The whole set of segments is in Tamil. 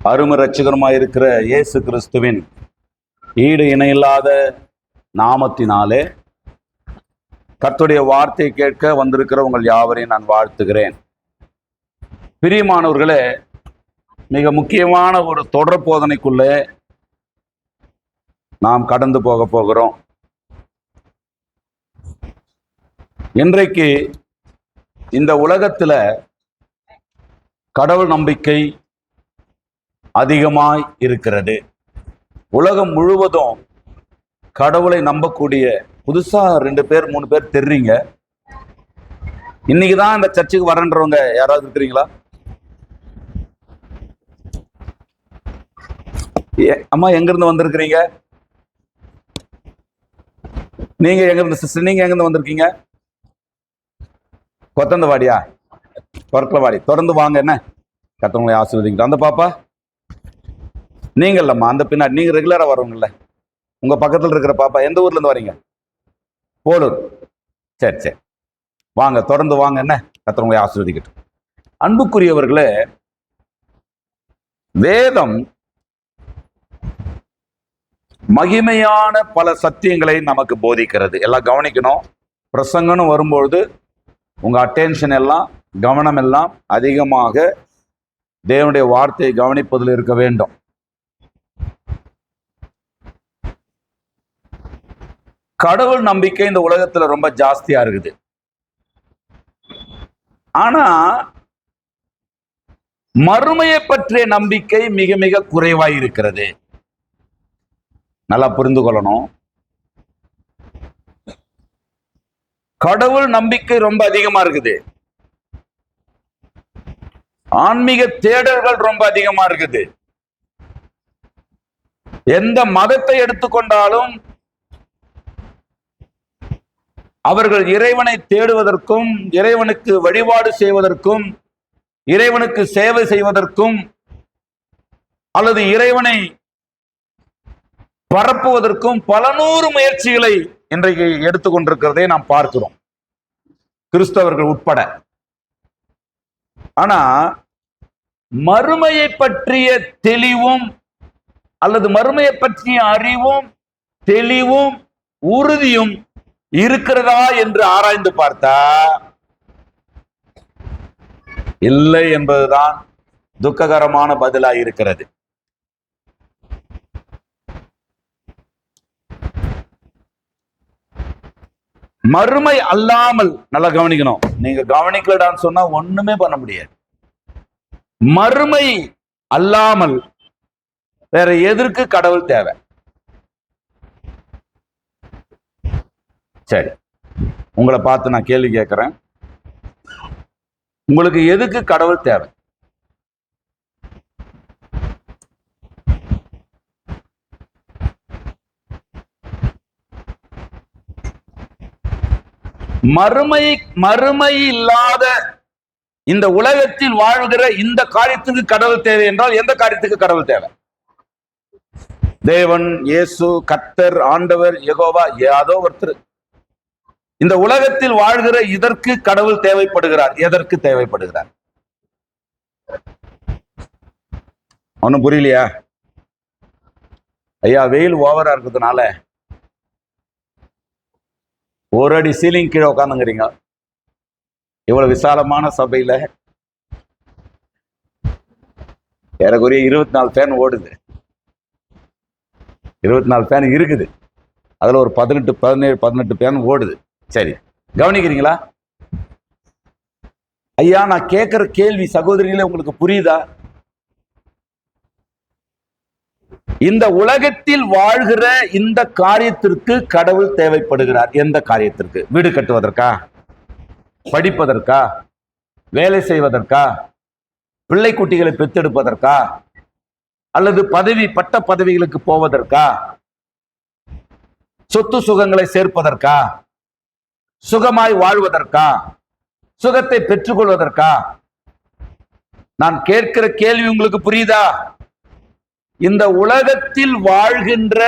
அருமை இரட்சகருமாயிருக்கிற இயேசு கிறிஸ்துவின் ஈடு இணையில்லாத நாமத்தினாலே கர்த்தருடைய வார்த்தை கேட்க வந்திருக்கிற உங்கள் யாவரையும் நான் வாழ்த்துகிறேன். பிரியமானவர்களே, மிக முக்கியமான ஒரு தொடர் போதனைக்குள்ளே நாம் கடந்து போகிறோம். இன்றைக்கு இந்த உலகத்தில் கடவுள் நம்பிக்கை அதிகமாய் இருக்கிறது. உலகம் முழுவதும் கடவுளை நம்பக்கூடிய புதுசா 2 பேர் 3 பேர் தெரிறீங்க. இன்னைக்கு தான் இந்த சர்ச்சுக்கு வரன்றவங்க யாராவது இருக்கிறீங்களா? அம்மா எங்க இருந்து வந்திருக்கிறீங்க? நீங்க எங்க இருந்து சிஸ்டர்? நீங்க எங்க இருந்து வந்திருக்கீங்க? கொத்தந்தவாடியா? பொருட்களவாடி. தொடர்ந்து வாங்க. என்ன கத்தவங்களை ஆசீர்வதிக்கிட்டு. அந்த பாப்பா நீங்க இல்லம்மா, அந்த பின்னாடி நீங்க ரெகுலரா வரவங்கல்ல. உங்க பக்கத்துல இருக்கிற பாப்பா எந்த ஊர்ல இருந்து வரீங்க? போலூர். சரி சரி, வாங்க, தொடர்ந்து வாங்க. என்ன கத்தவங்களை ஆசீர்வதிக்கட்டும். அன்புக்குரியவர்களே, வேதம் மகிமையான பல சத்தியங்களை நமக்கு போதிக்கிறது. எல்லாம் கவனிக்கணும். பிரசங்கன்னு வரும்பொழுது உங்க அட்டென்ஷன் எல்லாம், கவனம் எல்லாம் அதிகமாக தேவனுடைய வார்த்தையை கவனிப்பதில் இருக்க வேண்டும். கடவுள் நம்பிக்கை இந்த உலகத்துல ரொம்ப ஜாஸ்தியா இருக்குது. ஆனா மறுமையை பற்றிய நம்பிக்கை மிக மிக குறைவாய் இருக்கிறது. நல்லா புரிந்து கொள்ளணும். கடவுள் நம்பிக்கை ரொம்ப அதிகமா இருக்குது. ஆன்மீக தேடல்கள் ரொம்ப அதிகமா இருக்குது. எந்த மதத்தை எடுத்துக்கொண்டாலும் அவர்கள் இறைவனை தேடுவதற்கும், இறைவனுக்கு வழிபாடு செய்வதற்கும், இறைவனுக்கு சேவை செய்வதற்கும் அல்லது இறைவனை பரப்புவதற்கும் பல நூறு முயற்சிகளை இன்றைக்கு எடுத்துக்கொண்டிருக்கிறதை நாம் பார்க்கிறோம், கிறிஸ்தவர்கள் உட்பட. ஆனா மறுமையை பற்றிய தெளிவும் அல்லது மறுமையை பற்றிய அறிவும் தெளிவும் உறுதியும் இருக்கிறதா என்று ஆராய்ந்து பார்த்தா இல்லை என்பதுதான் துக்ககரமான பதிலாக இருக்கிறது. மறுமை அல்லாமல், நல்லா கவனிக்கணும். நீங்க கவனிக்கலடான்னு சொன்னா ஒண்ணுமே பண்ண முடியாது. மறுமை அல்லாமல் வேற எதற்கு கடவுள் தேவை? சரி, உங்களை பார்த்து நான் கேள்வி கேட்கிறேன். உங்களுக்கு எதுக்கு கடவுள் தேவை? மறுமை இல்லாத இந்த உலகத்தில் வாழ்கிற இந்த காரியத்துக்கு கடவுள் தேவை என்றால் எந்த காரியத்துக்கு கடவுள் தேவை? தேவன், இயேசு, கர்த்தர், ஆண்டவர், யெகோவா, யாதோ ஒருத்தர் இந்த உலகத்தில் வாழ்கிற இதற்கு கடவுள் தேவைப்படுகிறார். எதற்கு தேவைப்படுகிறார்? ஒன்னும் புரியலையா? ஐயா, வெயில் ஓவரா இருக்கிறதுனால ஒரு அடி சீலிங் கீழே உட்காந்துங்கிறீங்க. இவ்வளவு விசாலமான சபையில ஏறக்குறைய 24 ஃபேன் ஓடுது. 24 ஃபேன் இருக்குது. அதுல ஒரு 18 ஃபேன் ஓடுது. சரி, கவனிக்கிறீங்களா? ஐயா, நான் கேட்கிற கேள்வி சகோதரிகளே உங்களுக்கு புரியுதா? இந்த உலகத்தில் வாழ்கிற இந்த காரியத்திற்கு கடவுள் தேவைப்படுகிறார். எந்த காரியத்திற்கு? வீடு கட்டுவதற்கா? படிப்பதற்கா? வேலை செய்வதற்கா? பிள்ளை குட்டிகளை பெத்தெடுப்பதற்கா? அல்லது பட்ட பதவிகளுக்கு போவதற்கா? சொத்து சுகங்களை சேர்ப்பதற்கா? சுகமாய் வாழ்வதற்கா? சுகத்தை பெற்றுக்கொள்வதற்கா? நான் கேட்கிற கேள்வி உங்களுக்கு புரியுதா? இந்த உலகத்தில் வாழ்கின்ற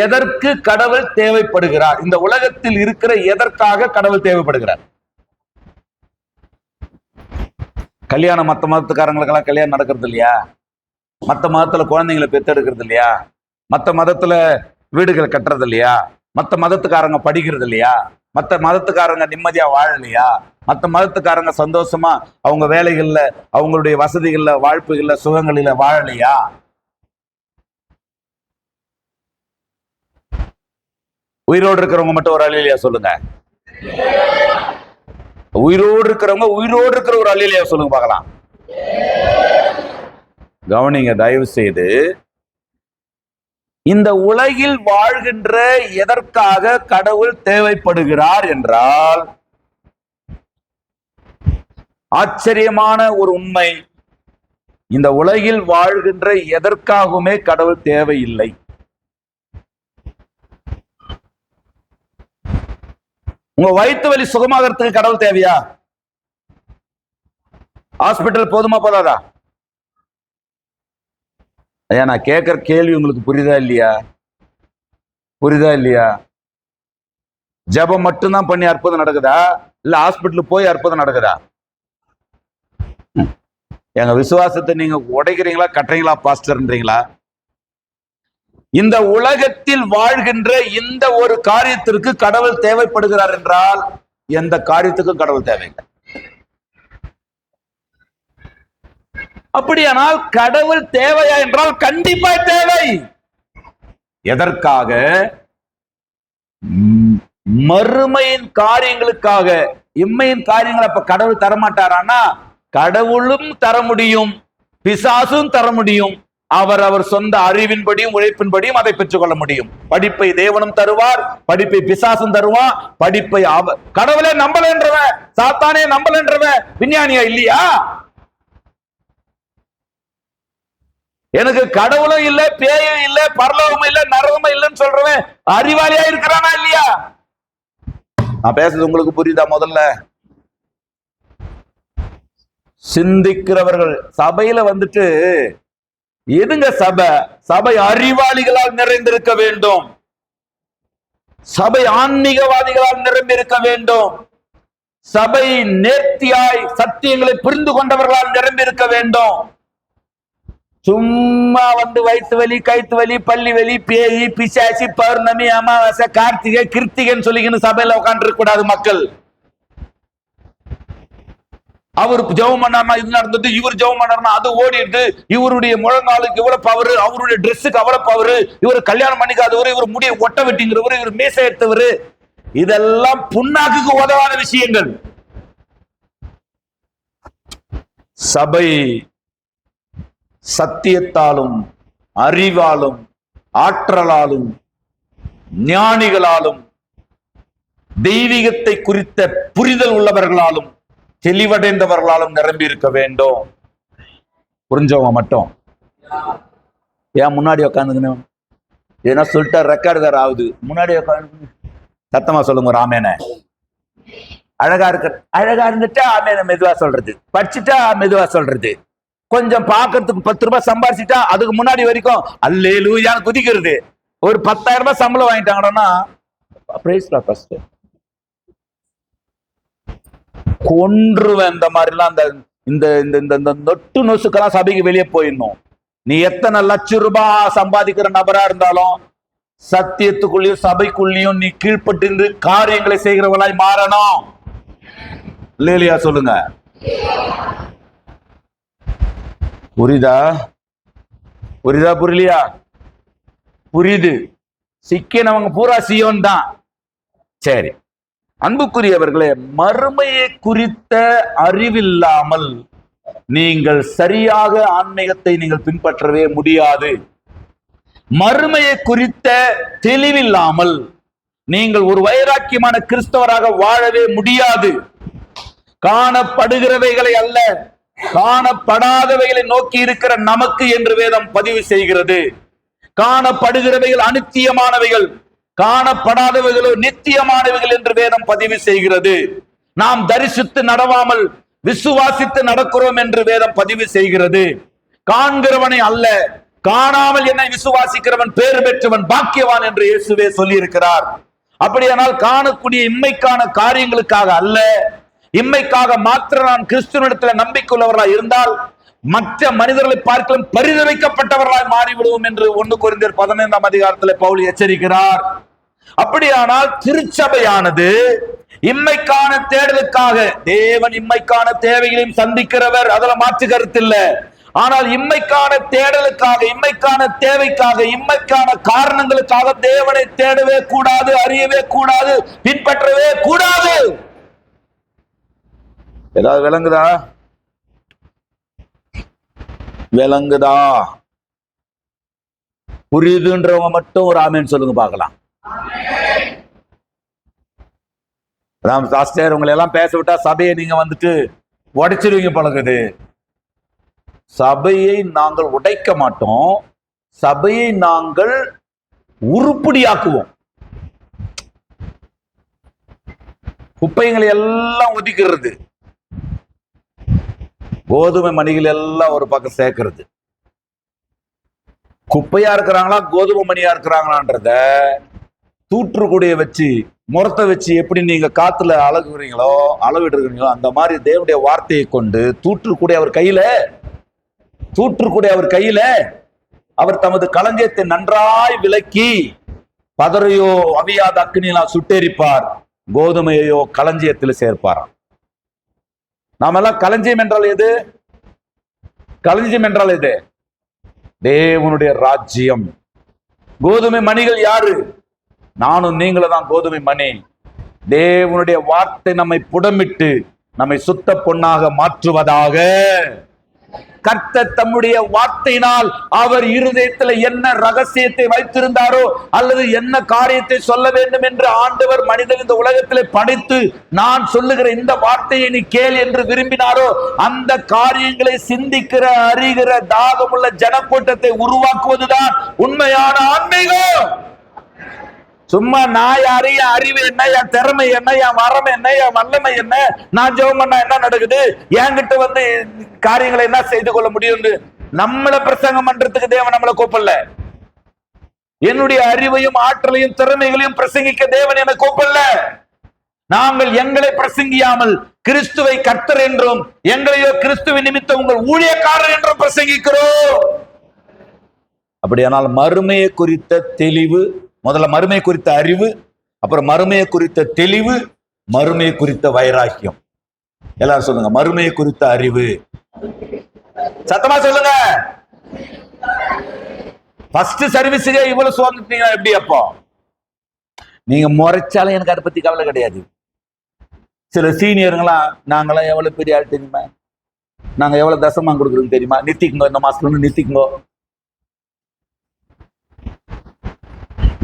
எதற்கு கடவுள் தேவைப்படுகிறார்? இந்த உலகத்தில் இருக்கிற எதற்காக கடவுள் தேவைப்படுகிறார்? கல்யாணம் மற்ற மதத்துக்காரங்களுக்கெல்லாம் கல்யாணம் நடக்கிறது இல்லையா? மற்ற மதத்துல குழந்தைங்களை பெத்தெடுக்கிறது இல்லையா? மற்ற மதத்துல வீடுகள் கட்டுறது இல்லையா? மற்ற மதத்துக்காரங்க படிக்கிறது இல்லையா? மற்ற மதத்துக்காரங்க நிம்மதியா வாழலையா? மற்ற மதத்துக்காரங்க சந்தோஷமா அவங்க வேலைகள்ல, அவங்களுடைய வசதிகள்ல, வாழ்ப்புகள்ல, சுகங்களில வாழலையா? உயிரோடு இருக்கிறவங்க மட்டும் ஒரு அல்லேலூயா சொல்லுங்க. உயிரோடு இருக்கிறவங்க உயிரோடு இருக்கிற ஒரு அல்லேலூயா சொல்லுங்க பார்க்கலாம். கவனிங்க தயவு செய்து. இந்த உலகில் வாழ்கின்ற எதற்காக கடவுள் தேவைப்படுகிறார் என்றால், ஆச்சரியமான ஒரு உண்மை, இந்த உலகில் வாழ்கின்ற எதற்காகவுமே கடவுள் தேவையில்லை. உங்க வயிற்று வலி சுகமாகறதுக்கு கடவுள் தேவையா? ஹாஸ்பிட்டல் போதுமா போதாதா? ஐயா, நான் கேட்கிற கேள்வி உங்களுக்கு புரியுதா இல்லையா? புரியுதா இல்லையா? ஜபம் மட்டும்தான் பண்ணி அற்புதம் நடக்குதா, இல்ல ஹாஸ்பிட்டலுக்கு போய் அற்புதம் நடக்குதா? எங்க விசுவாசத்தை நீங்க உடைக்கிறீங்களா, கட்டுறீங்களா பாஸ்டர்ன்றீங்களா? இந்த உலகத்தில் வாழ்கின்ற இந்த ஒரு காரியத்திற்கு கடவுள் தேவைப்படுகிறார் என்றால், எந்த காரியத்துக்கும் கடவுள் தேவையில்லை. அப்படியானால் கடவுள் தேவையா என்றால் கண்டிப்பா தேவை. எதற்காக? மறுமையின் காரியங்களுக்காக. இம்மையின் காரியங்கள் அப்ப கடவுள் தரமாட்டாரானா? கடவுளும் தர முடியும், பிசாசும் தர முடியும். அவர் சொந்த அறிவின்படியும் உழைப்பின்படியும் அதை பெற்றுக் கொள்ள முடியும். படிப்பை தேவனும் தருவார், படிப்பை பிசாசும் தருவான். படிப்பை கடவுளே நம்பலன்றவன், சாத்தானே நம்பலன்றவன் விஞ்ஞானியா இல்லையா? எனக்கு கடவுளும் இல்ல, பேயும் இல்ல, பரலோகமும் இல்ல, நரகமும் இல்லைன்னு சொல்றவன் அறிவாளியா இருக்கிறானா இல்லையா? நான் பேசுறது உங்களுக்கு புரியுதா? முதல்ல சிந்திக்கிறவர்கள் சபையில வந்துட்டு, எதுங்க சபை? சபை அறிவாளிகளால் நிறைந்திருக்க வேண்டும். சபை ஆன்மீகவாதிகளால் நிரம்பியிருக்க வேண்டும். சபை நேர்த்தியாய் சத்தியங்களை புரிந்து கொண்டவர்களால் நிரம்பியிருக்க வேண்டும். சும்மா வந்து வயிற்று வலி, கைத்து வலி, பள்ளி வலி, பேயி, பிசாசி, பௌர்ணமி, அமாவாசை, கார்த்திகை, கிருத்திகைன்னு சொல்லிக்கின்னு சபையில உட்கார்ந்து இருக்க கூடாது மக்கள். அவருக்கு ஜெபம் பண்ணாருன்னா இது நடந்தது, இவர் ஜெபம் பண்ணாருன்னா அது ஓடிட்டு, இவருடைய முழங்காலுக்கு இவ்வளவு பவரு, அவருடைய ட்ரெஸ்ஸுக்கு அவ்வளவு பவரு, இவர் கல்யாணம் பண்ணிக்காதவர், இவர் முடிய ஒட்ட வெட்டிங்கிறவர், இவர் மீசை எடுத்தவர். இதெல்லாம் புண்ணாக்குக்கு உதவாத விஷயங்கள். சபை சத்தியத்தாலும் அறிவாலும் ஆற்றலாலும் ஞானிகளாலும் தெய்வீகத்தை குறித்த புரிதல் உள்ளவர்களாலும் தெளிவடைந்தவர்களாலும் நிரம்பி இருக்க வேண்டும். புரிஞ்சவங்க மட்டும். ஏன் முன்னாடி உட்காந்துக்கணும்? ஏன்னா சொல்லிட்டா ரெக்கார்டு வேற ஆகுது. முன்னாடி உட்காந்து சத்தமா சொல்லுங்க. ராமேன அழகா அழகா இருந்துட்டா ஆமேன மெதுவா சொல்றது, படிச்சுட்டா மெதுவா சொல்றது, கொஞ்சம் பாக்கிறதுக்கு 10 ரூபாய் சம்பாதிச்சுட்டா அதுக்கு முன்னாடி வரைக்கும் அல்லேலூயான்னு குதிக்கிறது. ஒரு 10,000 ரூபாய் சம்பளம் வாங்கிட்டாங்கன்னா கொன்றுவேன். இந்த மாதிரிலாம் இந்த நொட்டு நொசுக்கெல்லாம் சபைக்கு வெளியே போயிடணும். நீ எத்தனை லட்சம் ரூபாய் சம்பாதிக்கிற நபரா இருந்தாலும் சத்தியத்துக்குள்ளயும் சபைக்குள்ளயும் நீ கீழ்பட்டு காரியங்களை செய்கிறவளாய் மாறணும். இல்லையா சொல்லுங்க. புரியுதா? புரியுதா? புரியலையா? புரியுது. சிக்கினவங்க பூரா சியோன் தான். சரி, அன்புக்குரியவர்களே, மறுமையை குறித்த அறிவில்லாமல் நீங்கள் சரியாக ஆன்மீகத்தை நீங்கள் பின்பற்றவே முடியாது. மறுமையை குறித்த தெளிவில்லாமல் நீங்கள் ஒரு வைராக்கியமான கிறிஸ்தவராக வாழவே முடியாது. காணப்படுகிறவைகளை அல்ல, காணப்படாதவைகளை நோக்கி இருக்கிற நமக்கு என்று வேதம் பதிவு செய்கிறது. காணப்படுகிறவைகள் அநித்தியமானவைகள், காணப்படாதவைகளோ நித்தியமானவைகள் என்று வேதம் பதிவு செய்கிறது. நாம் தரிசித்து நடவாமல் விசுவாசித்து நடக்கிறோம் என்று வேதம் பதிவு செய்கிறது. காண்கிறவனை அல்ல, காணாமல் என்னை விசுவாசிக்கிறவன் பேறு பெற்றவன், பாக்கியவான் என்று இயேசுவே சொல்லி இருக்கிறார். அப்படியானால் காணக்கூடிய இம்மைக்கான காரியங்களுக்காக அல்ல, இம்மைக்காக மாத்திர நான் கிறிஸ்துவனிடத்தில் நம்பிக்கையுள்ளவர்களாக இருந்தால் மற்ற மனிதர்களை பார்க்கலாம் பரிதவிக்கப்பட்டவர்களாய் மாறிவிடுவோம் என்று 1 கொரிந்தியர் 15ஆம் அதிகாரத்தில் பவுல் எச்சரிக்கிறார். அப்படியானால் திருச்சபையானது இம்மைக்கான தேடலுக்காக, தேவன் இம்மைக்கான தேவைகளையும் சந்திக்கிறவர், அதுல மாற்று கருத்து இல்ல. ஆனால் இம்மைக்கான தேடலுக்காக, இம்மைக்கான தேவைக்காக, இம்மைக்கான காரணங்களுக்காக தேவனை தேடவே கூடாது, அறியவே கூடாது, பின்பற்றவே கூடாது. ஏதாவது விளங்குதா? விளங்குதா? புரியுதுன்றவங்க மட்டும் ஒரு ஆமேன்னு சொல்லுங்க பார்க்கலாம். சாஸ்திரர் உங்களை எல்லாம் பேச விட்டா சபையை நீங்க வந்துட்டு உடைச்சிருவீங்க பழகுது. சபையை நாங்கள் உடைக்க மாட்டோம், சபையை நாங்கள் உருப்படியாக்குவோம். குப்பைகளை எல்லாம் ஒதுக்கிறது, கோதுமை மணிகள் எல்லாம் ஒரு பக்கம் சேர்க்கிறது. குப்பையா இருக்கிறாங்களா கோதுமை மணியா இருக்கிறாங்களான்றத தூற்றுக்குடிய வச்சு, முறத்தை வச்சு எப்படி நீங்க காத்துல அளவுறீங்களோ, அளவிடுறீங்களோ, அந்த மாதிரி தேவனுடைய வார்த்தையை கொண்டு தூற்றுக்குடிய அவர் கையில அவர் தமது களஞ்சியத்தை நன்றாய் விலக்கி பதறையோ அவியாத அக்னியெல்லாம் சுட்டெரிப்பார், கோதுமையோ களஞ்சியத்தில் சேர்ப்பாராம். நாம எல்லாம் களஞ்சியம் என்றால் எது? களஞ்சியம் என்றால் எது? தேவனுடைய ராஜ்யம். கோதுமை மணிகள் யாரு? நானும் நீங்களும் தான் கோதுமை மணி. தேவனுடைய வார்த்தை நம்மை புடமிட்டு நம்மை சுத்த பொன்னாக மாற்றுவதாக. கர்த்தர் தம்முடைய வார்த்தையினால் அவர் இருதயத்தில் என்ன ரகசியத்தை வைத்திருந்தாரோ அல்லது என்ன காரியத்தை சொல்ல வேண்டும் என்று ஆண்டவர் மனிதன் இந்த உலகத்திலே படைத்து நான் சொல்லுகிற இந்த வார்த்தையை நீ கேள் என்று விரும்பினாரோ அந்த காரியங்களை சிந்திக்கிற, அறிகிற, தாகமுள்ள ஜனக்கூட்டத்தை உருவாக்குவதுதான் உண்மையான ஆன்மீகம். சும்மா நான் அறிய அறிவு என்ன, என் திறமை என்ன, என் வரம் என்ன, என் வல்லமை என்ன, நான் ஜெபம் பண்ணா என்ன நடக்குது, என்கிட்ட வந்து காரியங்களை என்ன செய்து கொள்ள முடியும், நம்மளை பிரசங்கம் பண்றதுக்கு தேவன் நம்மளை கூப்பிடல. என்னுடைய அறிவையும் ஆற்றலையும் திறமைகளையும் பிரசங்கிக்க தேவன் என கூப்பிடல. நாங்கள் எங்களை பிரசங்கியாமல் கிறிஸ்துவை கர்த்தர் என்றும் எங்களையோ கிறிஸ்துவின் நிமித்தம் உங்கள் ஊழியக்காரர் என்றும் பிரசங்கிக்கிறோம். அப்படியானால் மறுமையை குறித்த தெளிவு, முதல்ல மறுமை குறித்த அறிவு, அப்புறம் மறுமையை குறித்த தெளிவு, மறுமையை குறித்த வைராக்கியம். எல்லாரும் சொல்லுங்க, மறுமையை குறித்த அறிவு. சத்தமா சொல்லுங்க. ஃபர்ஸ்ட் சர்வீஸுக்கு இவ்வளவு சுதந்திரீங்க எப்படி? அப்போ நீங்க முறைச்சாலும் எனக்கு அதை பத்தி கவலை கிடையாது. சில சீனியருங்களாம், நாங்களாம் எவ்வளவு பெரிய ஆள் தெரியுமா, நாங்க எவ்வளவு தசமா கொடுக்குறோம் தெரியுமா, நிறுத்திக்குங்க, இந்த மாசத்துல நிறுத்திக்குங்க.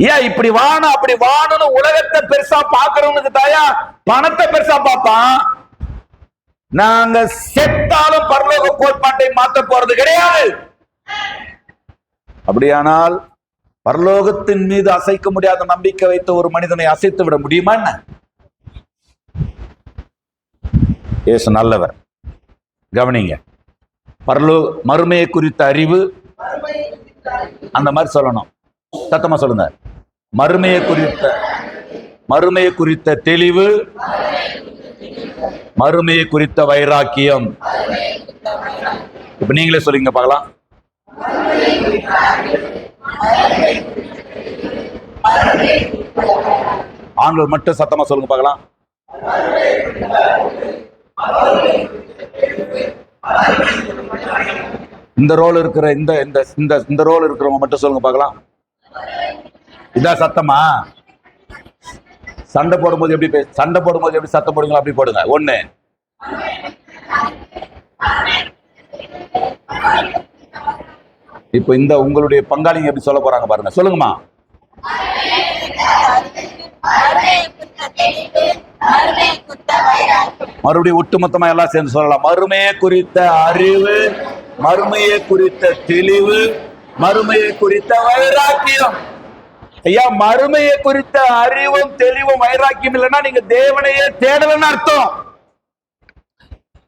ஏன் இப்படி வாணும் அப்படி வாணும்னு உலகத்தை பெருசா பாக்குறவனுக்கு தாயா பணத்தை பெருசா பார்ப்பான். நாங்க செத்தாலும் பரலோக கோட்பாட்டை மாற்ற போறது கிடையாது. அப்படியானால் பரலோகத்தின் மீது அசைக்க முடியாத நம்பிக்கை வைத்த ஒரு மனிதனை அசைத்து விட முடியுமா என்ன? இயேசு நல்லவர். கவனிங்க, மறுமையை குறித்த அறிவு, அந்த மாதிரி சொல்லணும். சத்தமா சொல்லுங்க. மறுமையை குறித்த தெளிவு, மறுமையை குறித்த வைராக்கியம். இப்ப நீங்களே சொல்லுங்க பார்க்கலாம். ஆண்கள் மட்டும் சத்தமா சொல்லுங்க பார்க்கலாம். இந்த ரோல் இருக்கிற இந்த ரோல் இருக்கிறவங்க மட்டும் சொல்லுங்க பார்க்கலாம். இதான் சத்தமா? சண்டை போடும்போது எப்படி சத்தம் போடுங்களா? அப்படி போடுங்க. 1. இப்போ இந்த உங்களுடைய பங்காளிங்க எப்படி சொல்ல போறாங்க பாருங்க. சொல்லுங்கம்மா. மறுபடியும் ஒட்டுமொத்தமா எல்லாம் சேர்ந்து சொல்லலாம். மறுமையை குறித்த அறிவு, மறுமையை குறித்த தெளிவு, மறுமையை குறித்த வைராக்கியம். ஐயா, மறுமையை குறித்த அறிவும் தெளிவும் வைராக்கியம் இல்லைன்னா நீங்க தேவனையே தேடலன்னு அர்த்தம்.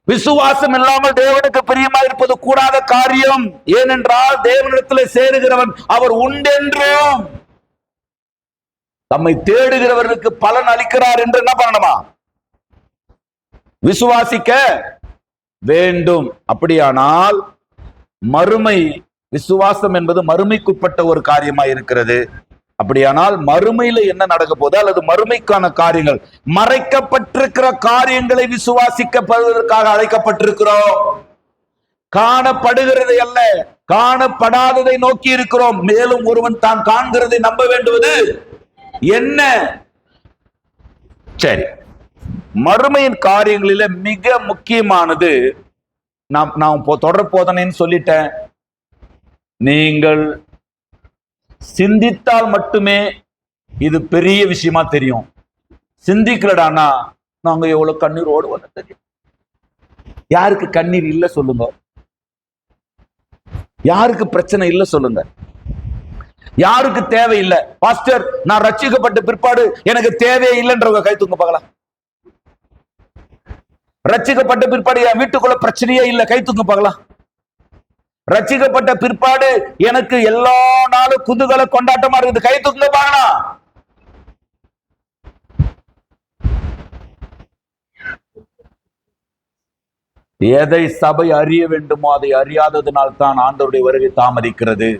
விசுவாசம் இல்லாமல் தேவனுக்கு பிரியமா இருப்பது கூடாத காரியம். ஏனென்றால் தேவனிடத்தில் சேருகிறவன் அவர் உண்டென்றும் தம்மை தேடுகிறவர்களுக்கு பலன் அளிக்கிறார் என்று என்ன பண்ணணுமா? விசுவாசிக்க வேண்டும். அப்படியானால் மறுமை விசுவாசம் என்பது மறுமைக்குட்பட்ட ஒரு காரியமா இருக்கிறது. அப்படியானால் மறுமையில என்ன நடக்க போகுது, அல்லது மறுமைக்கான காரியங்கள், மறைக்கப்பட்டிருக்கிற காரியங்களை விசுவாசிக்கப்படுவதற்காக அழைக்கப்பட்டிருக்கிறோம். காணப்படுகிறதை அல்ல, காணப்படாததை நோக்கி இருக்கிறோம். மேலும் ஒருவன் தான் காண்கிறதை நம்ப வேண்டுவது என்ன? சரி, மறுமையின் காரியங்களில மிக முக்கியமானது, நான் தொடர் போதனைன்னு சொல்லிட்டேன். நீங்கள் சிந்தித்தால் மட்டுமே இது பெரிய விஷயமா தெரியும். சிந்திக்கலடானா நாங்க எவ்வளவு கண்ணீர் ஓடுவோம் தெரியும். யாருக்கு கண்ணீர் இல்ல சொல்லுங்க? யாருக்கு பிரச்சனை இல்ல சொல்லுங்க? யாருக்கு தேவை இல்லை? பாஸ்டர், நான் ரட்சிக்கப்பட்ட பிற்பாடு எனக்கு தேவையே இல்லைன்றவங்க கை தூங்க பார்க்கலாம். ரட்சிக்கப்பட்ட பிற்பாடு என் வீட்டுக்குள்ள பிரச்சனையே இல்லை, கை தூங்க பார்க்கலாம். ரட்சிக்கப்பட்ட பிற்பாடு எனக்கு எல்லா நாளும் குதூகல கொண்டாட்டமா இருக்குது, கை தூங்க பார்க்கலாம். எதை சபை அறிய வேண்டுமோ அதை அறியாததினால் தான் ஆண்டவருடைய வருகை தாமதிக்கிறது.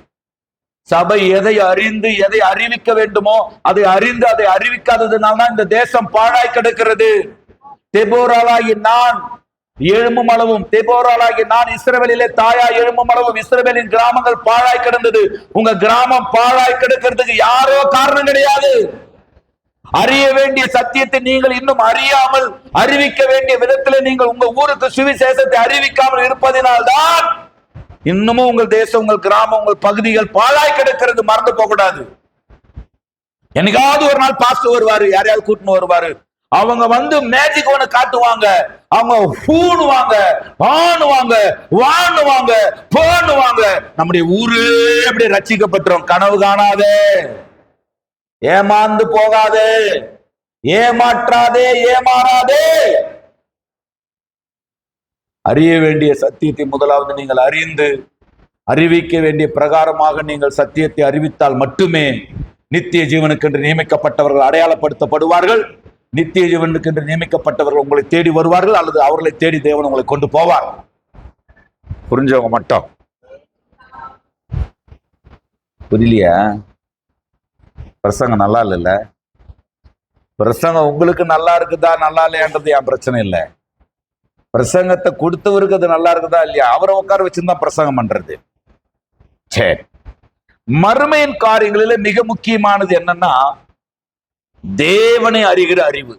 சபை எதை அறிந்து எதை அறிவிக்க வேண்டுமோ அதை அறிந்து அதை அறிவிக்காததுனால தான் இந்த தேசம் பாழாய் கிடக்கிறது. தெபோராளாகி நான் எழும்பும் அளவும், தெபோராளாகி நான் இஸ்ரவேலிலே தாயா எழும்பும் அளவும் இஸ்ரவேலின் கிராமங்கள் பாழாய் கிடந்தது. உங்க கிராமம் பாழாய் கிடக்கிறதுக்கு யாரோ காரணம் கிடையாது. அறிய வேண்டிய சத்தியத்தை நீங்கள் இன்னும் அறியாமல், அறிவிக்க வேண்டிய விதத்தில் நீங்கள் உங்க ஊருக்கு சுவிசேஷத்தை அறிவிக்காமல் இருப்பதினால்தான் இன்னமும் உங்கள் தேசம், உங்கள் கிராமம், உங்கள் பகுதிகள் பாழாய் கிடக்கிறது. மறந்து போக கூடாது. என்னைக்காவது ஒரு நாள் பாஸ்டர் வருவாரு, யாரையாவது கூட்டின்னு வருவாரு. அவங்க வந்து மேஜிக் ஒண்ணு காட்டுவாங்க. அவங்க பூணுவாங்க, பாணுவாங்க, வாணுவாங்க, போனுவாங்க. நம்முடைய ஊரு எப்படி ரட்சிக்கப்பட்டோம். கனவு காணாதே, ஏமாந்து போகாதே, ஏமாற்றாதே, ஏமாறாதே. அறிய வேண்டிய சத்தியத்தை முதலாவது நீங்கள் அறிந்து அறிவிக்க வேண்டிய பிரகாரமாக நீங்கள் சத்தியத்தை அறிவித்தால் மட்டுமே நித்திய ஜீவனுக்கென்று நியமிக்கப்பட்டவர்கள் அடையாளப்படுத்தப்படுவார்கள். நித்திய ஜீவனுக்கென்று நியமிக்கப்பட்டவர்கள் உங்களை தேடி வருவார்கள், அல்லது அவர்களை தேடி தேவன் உங்களை கொண்டு போவார். புரிஞ்சவங்க மட்டும். புரியலையா? பிரசங்கம் நல்லா இல்லைல்ல? பிரசங்கம் உங்களுக்கு நல்லா இருக்குதா நல்லா இல்லையான்றது என் பிரச்சனை இல்லை. பிரசங்கத்தை கொடுத்தவருக்கு அது நல்லா இருக்குதா இல்லையா, அவரை உட்கார வச்சுதான் பிரசங்கம் பண்றது. சரி, மறுமையின் காரியங்களில மிக முக்கியமானது என்னன்னா தேவனை அறிகிற அறிவு.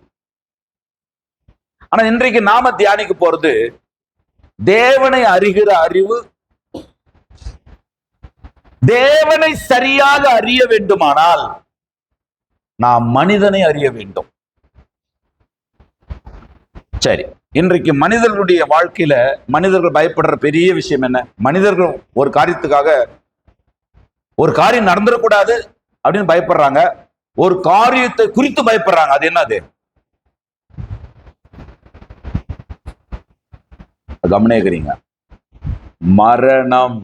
ஆனா இன்றைக்கு நாம தியானிக்க போறது தேவனை அறிகிற அறிவு. தேவனை சரியாக அறிய வேண்டுமானால் நாம் மனிதனை அறிய வேண்டும். சரி, இன்றைக்கு மனிதர்களுடைய வாழ்க்கையில மனிதர்கள் பயப்படுற பெரிய விஷயம் என்ன? மனிதர்கள் ஒரு காரியத்துக்காக, ஒரு காரியம் நடந்துடக்கூடாது அப்படின்னு பயப்படுறாங்க. ஒரு காரியத்தை குறித்து பயப்படுறாங்க. அது என்னது? கவனிக்கிறீங்க? மரணம்.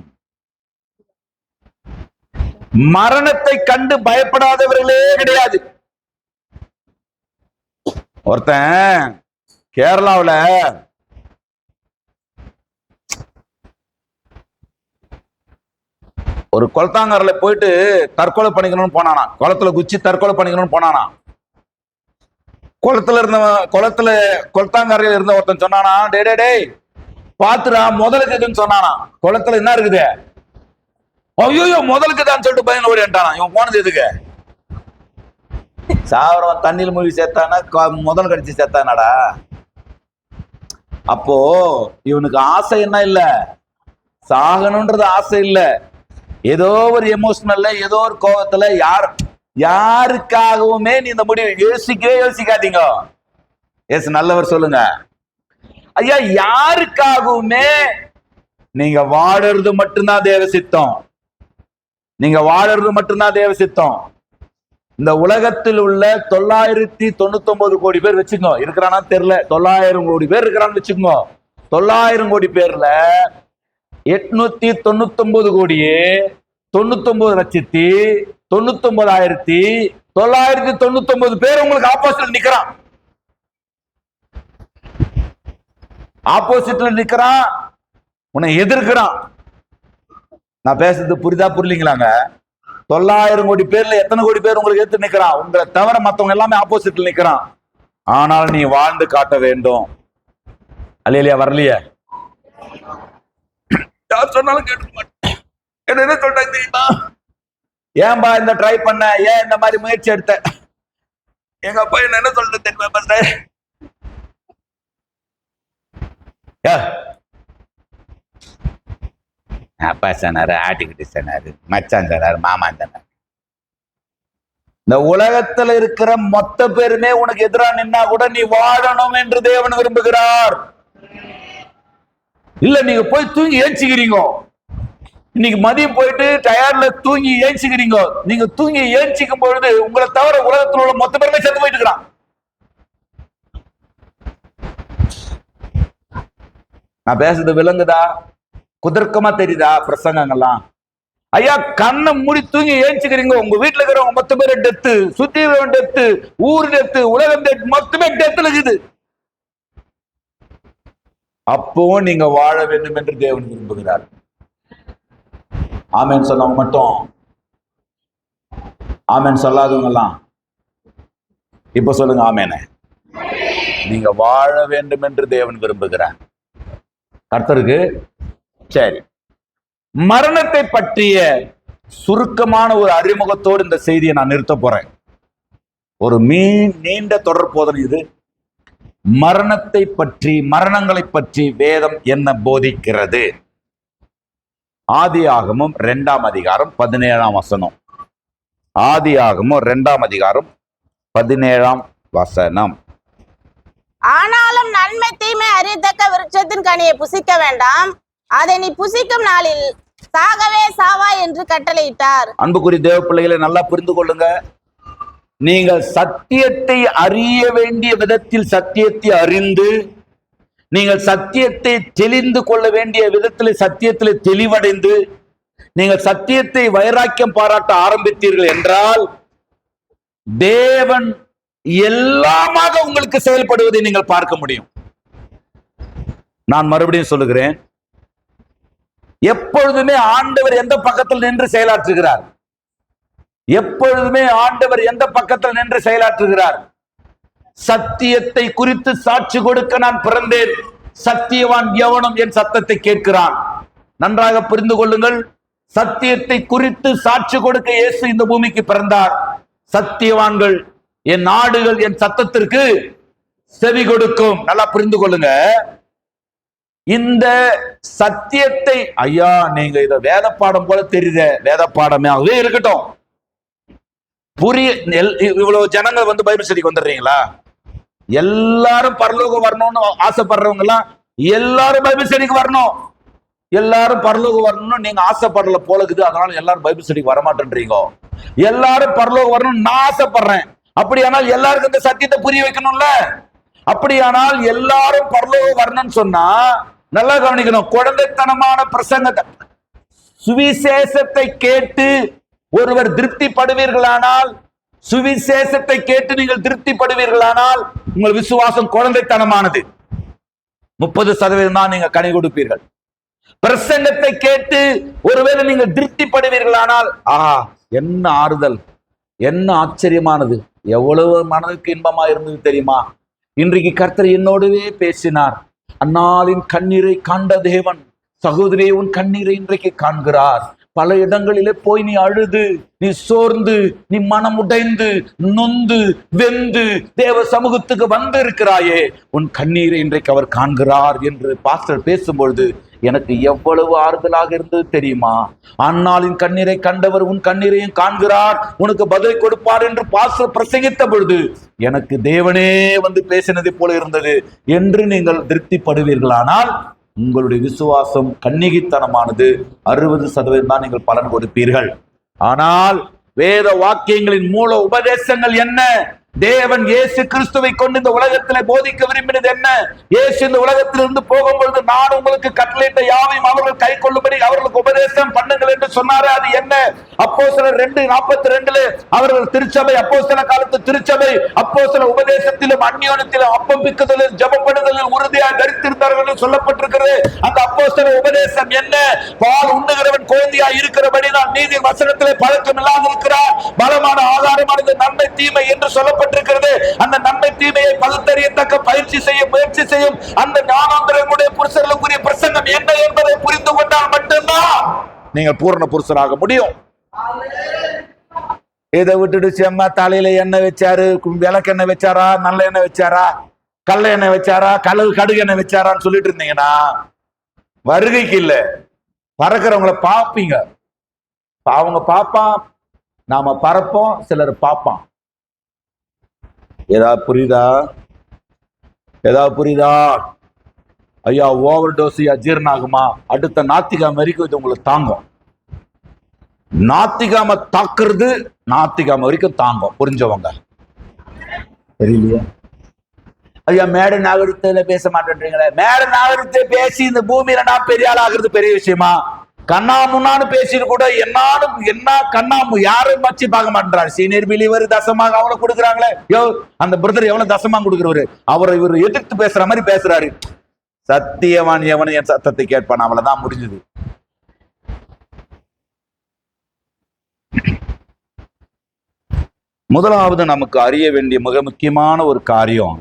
மரணத்தை கண்டு பயப்படாதவர்களே கிடையாது. ஒருத்தன் கேரளாவுல ஒரு குளத்தாங்கரையில போயிட்டு தற்கொலை பண்ணிக்கணும்னு போனானா. குளத்துல குச்சி தற்கொலை பண்ணிக்கணும்னு போனானா. குளத்தாங்கரையில இருந்த ஒருத்தன் சொன்னானா, டே டே டே பாத்துடா முதலுக்கு இதுன்னு சொன்னானா. குளத்துல என்ன இருக்குது? ஐயோ முதலுக்கு தான் சொல்லிட்டு பையன் ஓடிட்டானா. இவன் போனது எதுக்கு? சாவரம் தண்ணியில் மூழ்கி சேர்த்தானா, முதல் கடிச்சு சேர்த்தானாடா. அப்போ இவனுக்கு ஆசை என்ன இல்ல, சாகணும்ன்றது ஆசை இல்ல. ஏதோ ஒரு எமோஷனல்ல, ஏதோ ஒரு கோபத்துல, யாருக்காகவுமே நீ இந்த முடிவு யோசிக்காதீங்க. எஸ், நல்லவர் சொல்லுங்க ஐயா. யாருக்காகவுமே நீங்க வாழறது மட்டும்தான் தேவ சித்தம். நீங்க வாழறது மட்டும்தான் தேவ சித்தம். இந்த உலகத்தில் உள்ள 999 கோடி பேர் வச்சுக்கோ, இருக்கிறானா தெரியல, 900 கோடி பேர் இருக்கிறான்னு வச்சுக்கோ. 900 கோடி பேர்ல 899 கோடியே 99,99,999 பேர் உங்களுக்கு ஆப்போசிட்ல நிக்கிறான். ஆப்போசிட்ல நிக்கிறான், உன்னை எதிர்க்கிறான். நான் பேசுறது புரிதா புரியலீங்களாங்க? 900 கோடி பேர்ல எத்தனை கோடி பேர் உங்களுக்கு எடுத்து நிக்கிறான்? உங்களை தவிர மத்தவங்க எல்லாமே ஆப்போசிட்ல நிக்கிறான். ஆனால் நீ வாழ்ந்து காட்ட வேண்டும். அல்லேலூயா. வரலையே? யார் சொன்னாலும் கேட்க மாட்டேன். என்ன சொல்றாங்க தெரியுமா? ஏன்பா இந்த ட்ரை பண்ண, ஏன் இந்த மாதிரி முயற்சி எடுத்த? எங்க அப்பா என்ன சொல்றது தெரியுமா? பாஸ்டர், அப்பா சொன்னாரு, ஆட்டிக்கிட்டு சொன்னாரு, மச்சான் சொன்னாரு, மாமான் சொன்னாரு. இந்த உலகத்துல இருக்கிற மொத்த பேருமே உனக்கு எதிராக நின்னா கூட நீ வாழணும் என்று தேவன் விரும்புகிறார். இல்ல நீங்க போய் தூங்கி ஏஞ்சிக்கிறீங்க. இன்னைக்கு மதியம் போயிட்டு டயர்ல தூங்கி ஏஞ்சிக்கிறீங்க. நீங்க தூங்கி ஏஞ்சிக்கும் பொழுது உங்களை தவிர உலகத்தில் உள்ள மொத்த பேருமே செத்து போயிட்டு இருக்கிறான். நான் பேசுறது விளங்குதா? குதர்க்கமா தெரியுதா பிரசங்கங்கள்லாம்? ஐயா, கண்ணை மூடி தூங்கி ஏஞ்சிக்கிறீங்க. உங்க வீட்டுல இருக்கிறவங்க மொத்த பேர் டெத்து, சுத்தி டெத்து, ஊர் டெத்து, உலகம் டெத்து, மொத்தமே டெத்துல இருக்குது. அப்பவும் நீங்க வாழ வேண்டும் என்று தேவன் விரும்புகிறார். ஆமேன் சொன்னவங்க மட்டும், ஆமேன் சொல்லாதவங்க எல்லாம் இப்ப சொல்லுங்க ஆமேனே. நீங்க வாழ வேண்டும் என்று தேவன் விரும்புகிறார். கர்த்தருக்கு சரி. மரணத்தை பற்றிய சுருக்கமான ஒரு அறிமுகத்தோடு இந்த செய்தியை நான் நிறுத்த போறேன். ஒரு நீண்ட தொடர் போதனை இது. மரணத்தை பற்றி, மரணங்களை பற்றி வேதம் என்ன போதிக்கிறது? ஆதியாகமம் 2ஆம் அதிகாரம் 17ஆம் வசனம். ஆதியாகமம் 2ஆம் அதிகாரம் 17ஆம் வசனம். ஆனாலும் நன்மை தீமை அறியத்தக்க விருட்சத்தின் கனியை புசிக்க வேண்டாம், அதை நீ புசிக்கும் நாளில் சாகவே சாவா என்று கட்டளையிட்டார். அன்புக்குரிய தேவ பிள்ளைகளை நல்லா புரிந்து கொள்ளுங்க. நீங்கள் சத்தியத்தை அறிய வேண்டிய விதத்தில் சத்தியத்தை அறிந்து, நீங்கள் சத்தியத்தை தெளிந்து கொள்ள வேண்டிய விதத்தில் சத்தியத்தில் தெளிவடைந்து, நீங்கள் சத்தியத்தை வைராக்கியம் பாராட்ட ஆரம்பித்தீர்கள் என்றால் தேவன் எல்லாமாக உங்களுக்கு செயல்படுவதை நீங்கள் பார்க்க முடியும். நான் மறுபடியும் சொல்லுகிறேன், எப்பொழுதுமே ஆண்டவர் எந்த பக்கத்தில் நின்று செயலாற்றுகிறார்? எப்பொழுதுமே ஆண்டவர் எந்த பக்கத்தில் நின்று செயலாற்றுகிறார்? சத்தியத்தை குறித்து சாட்சி கொடுக்க நான் பிறந்தேன், சத்தியவான் எவனும் என் சத்தத்தை கேட்கிறான். நன்றாக புரிந்து கொள்ளுங்கள். சத்தியத்தை குறித்து சாட்சி கொடுக்க இயேசு இந்த பூமிக்கு பிறந்தார். சத்தியவான்கள், என் நாடுகள் என் சத்தத்திற்கு செவி கொடுக்கும். நல்லா புரிந்து கொள்ளுங்க. இந்த சத்தியத்தை, ஐயா நீங்க இத வேத பாடம் போல தெரியுத, வேத பாடமே இருக்கட்டும். புரிய இவ்வளவு ஜனங்கள் வந்து பைபிள் ஸ்டடிக்கு வந்துடுறீங்களா? எல்லாரும் பரலோகம் வரணும்னு ஆசைப்படுறவங்க எல்லாம் எல்லாரும் பைபிள் ஸ்டடிக்கு வரணும். எல்லாரும் பரலோகம் வரணும்னு நீங்க ஆசைப்படல போலக்குது, அதனால எல்லாரும் பைபிள் ஸ்டடிக்கு வரமாட்டேன்றீங்க. எல்லாரும் பரலோகம் வரணும்னு நான் ஆசைப்படுறேன். அப்படியானால் எல்லாருக்கும் இந்த சத்தியத்தை புரிய வைக்கணும்ல. அப்படியானால் எல்லாரும் பரலோகம் வரணும்னு சொன்னா நல்லா கவனிக்கணும். குழந்தைத்தனமான பிரசங்கத்தை, சுவிசேஷத்தை கேட்டு ஒருவர் திருப்திப்படுவீர்களானால், சுவிசேஷத்தை கேட்டு நீங்கள் திருப்திப்படுவீர்களானால் உங்கள் விசுவாசம் குழந்தைத்தனமானது. 30% தான் நீங்க கனி கொடுப்பீர்கள். பிரசங்கத்தை கேட்டு ஒருவேளை நீங்கள் திருப்திப்படுவீர்களானால், ஆஹா என்ன ஆறுதல், என்ன ஆச்சரியமானது, எவ்வளவு மனதுக்கு இன்பமா இருந்தது தெரியுமா, இன்றைக்கு கர்த்தர் என்னோடவே பேசினார். அந்நாளின் கண்ணீரை கண்ட தேவன் சகோதரியே உன் கண்ணீரை இன்றைக்கு காண்கிறார். பல இடங்களிலே போய் நீ அழுது, நீ சோர்ந்து, நீ மனம் உடைந்து, நொந்து, வெந்து தேவ சமூகத்துக்கு வந்து இருக்கிறாயே, உன் கண்ணீரை இன்றைக்கு அவர் காண்கிறார் என்று பாஸ்டர் பேசும்பொழுது எனக்கு எவ்வளவு ஆறுதலாக இருந்தது தெரியுமா. அந்நாளின் கண்ணீரை கண்டவர் உன் கண்ணீரையும் காண்கிறார், உனக்கு பதில் கொடுப்பார் என்று பாஸ்டர் பிரசங்கித்த பொழுது எனக்கு தேவனே வந்து பேசினதை போல இருந்தது என்று நீங்கள் திருப்திப்படுவீர்களானால் உங்களுடைய விசுவாசம் கன்னிகைத்தனமானது. 60% தான் நீங்கள் பலன் கொடுப்பீர்கள். ஆனால் வேத வாக்கியங்களின் மூல உபதேசங்கள் என்ன? தேவன் இயேசு கிறிஸ்துவை கொண்டு இந்த உலகத்திலே போதிக்க விரும்பினது என்ன? இயேசு இந்த உலகத்திலிருந்து போகும்பொழுது நான் உங்களுக்கு கட்டளையிட்ட யாவையும் அவர்கள் கை கொள்ளும்படி அவர்களுக்கு உபதேசம் பண்ணுங்கள் என்று சொன்னாரு. அது என்ன? அப்போஸ்தலர் 2:42 அவர்கள் திருச்சபை, அப்போஸ்தல காலத்து திருச்சபை அப்போஸ்தல உபதேசத்திலும் அந்யோன்யத்திலும் அப்பம் பிக்குதலில் ஜெபப்படுதலில் உறுதியாக தரித்திருந்தார்கள் என்று சொல்லப்பட்டிருக்கிறது. அந்த அப்போஸ்தல உபதேசம் என்ன? பால் உண்ணுகிறவன் குழந்தையா நீதியா இருக்கிறபடிதான் நீதி வசனத்திலே பழக்கம் இல்லாமல் இருக்கிறார். பலமான ஆதாரமானது நன்மை தீமை என்று சொல்லப்பட்டிருக்கிறது. அந்த நன்மை தீமையை பகுத்தறியத்தக்க பயிற்சி செய்ய முயற்சி செய்யும் அந்த ஞானோந்தரனுடைய புருஷர்களுக்குரிய பிரசங்கம் என்ன என்பதை புரிந்து கொண்டால் மட்டும்தான் நீங்கள் பூரண புருஷராக முடியும். இதை விட்டுட்டு செம்ம தலையில எண்ணெய் வச்சாரு, விளக்கு எண்ணெய் வச்சாரா, நல்ல எண்ணெய் வச்சாரா, கல்ல எண்ணெய் வச்சாரா, கடுகு எண்ணெய் வச்சாரான்னு சொல்லிட்டு இருந்தீங்கன்னா வருகைக்கு இல்ல, பறக்கிறவங்கள பார்ப்பீங்க. அவங்க பார்ப்பான், நாம பறப்போம், சிலர் பார்ப்பான். ஏதாவது புரியுதா? ஏதாவது புரியுதா? ஐயா ஓவர் டோஸ் ஜீரணம் ஆகுமா? அடுத்த ஞாயிற்றுக்கிழமை வரைக்கும் இது உங்களுக்கு தாங்கும். ஞாயிற்றுக்கிழமை தாக்குறது ஞாயிற்றுக்கிழமை வரைக்கும் தாங்கும். புரிஞ்சவங்க. தெரியலையா? ஐயா மேட நாகரிகத்துல பேச மாட்டேன்றீங்களே. மேட நாகரிகத்தை பேசி இந்த பூமியில நான் பெரிய ஆள் ஆகுறது பெரிய விஷயமா? கண்ணா முன்னான்னு பேசிட்டு கூட என்ன கண்ணா யாரும் வச்சு பார்க்க மாட்டேன்றாரு. சீனியர் பிலிவர் தசமாக அவ்வளவு கொடுக்குறாங்களே. அந்த பிரதர் எவ்வளவு தசமா கொடுக்குறவரு, அவரை இவர் எதிர்த்து பேசுற மாதிரி பேசுறாரு. சத்தியவான் எவன் என் சத்தத்தை கேட்பான், அவ்வளவுதான் முடிஞ்சது. முதலாவது நமக்கு அறிய வேண்டிய மிக முக்கியமான ஒரு காரியம்,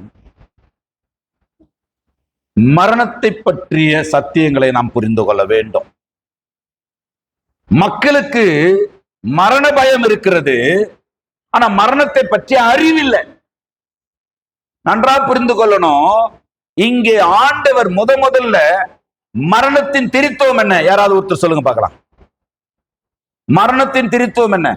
மரணத்தை பற்றிய சத்தியங்களை நாம் புரிந்து கொள்ள வேண்டும். மக்களுக்கு மரண பயம் இருக்கிறது, ஆனா மரணத்தை பற்றி அறிவில்லை. நன்றாக புரிந்து கொள்ளணும். இங்கே ஆண்டவர் முதல்ல மரணத்தின் திரித்துவம் என்ன? யாராவது ஒருத்தர் சொல்லுங்க பார்க்கலாம். மரணத்தின் திரித்துவம் என்ன?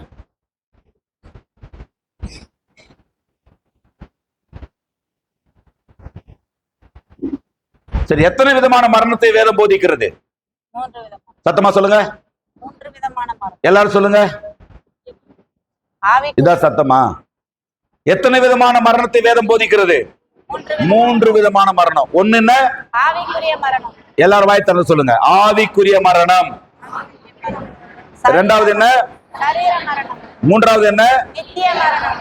சரி, எத்தனை விதமான மரணத்தை வேதம் போதிக்கிறது? சத்தமா சொல்லுங்க. எல்லாரும் சொல்லுங்க. இதான் சத்தமா? எத்தனை விதமான மரணத்தை வேதம் போதிக்கிறது? 3 விதமான மரணம். ஒன்னு என்ன? ஆவிக்குரிய மரணம். எல்லாரும் வாய் திறந்து சொல்லுங்க. ஆவிக்குரிய மரணம். இரண்டாவது என்ன? சரீர மரணம். மூன்றாவது என்ன? நித்திய மரணம்.